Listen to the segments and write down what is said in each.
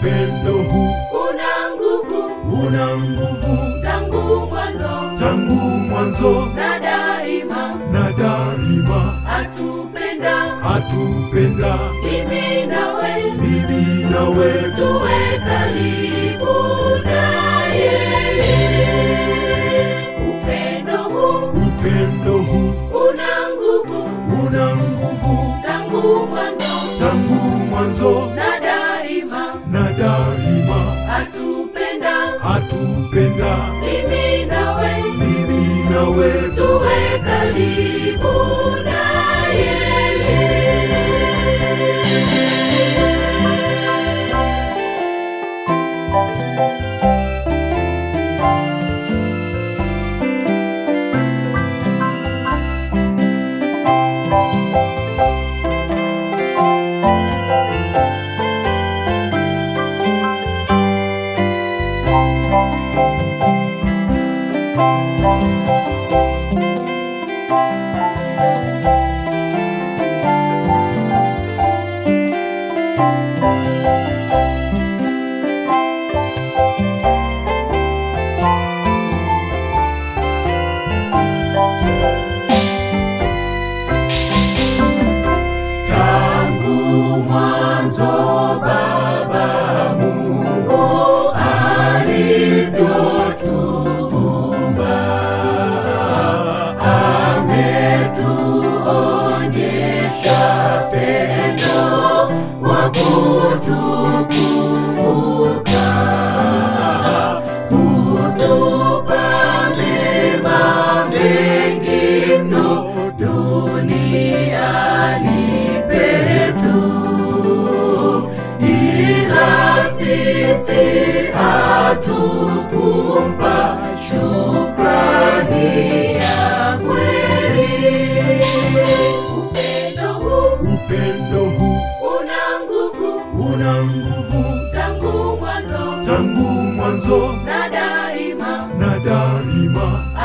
upendo huu una nguvu tangu mwanzo na daima atupenda mimi nawe tuwe karibu naye. Upendo huu una nguvu tangu mwanzo na daima atupenda mimi nawe tuwe karibu naye. Baba Mungu alivyotuumba, ametuonyesha pendo wa kutukumbuka, kutupa mema mengi mno duniani petu, ila sisi hatukumpa shukrani ya kweli. upendo huu una nguvu tangu mwanzo na daima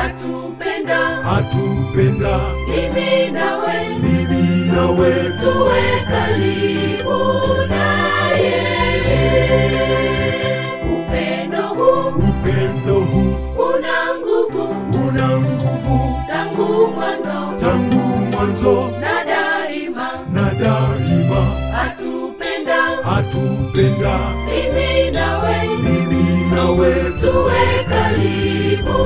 atupenda mimi nawe tuwe karibu naye. Upendo huu una nguvu tangu mwanzo na daima atupenda mimi nawe nawe tuwe karibu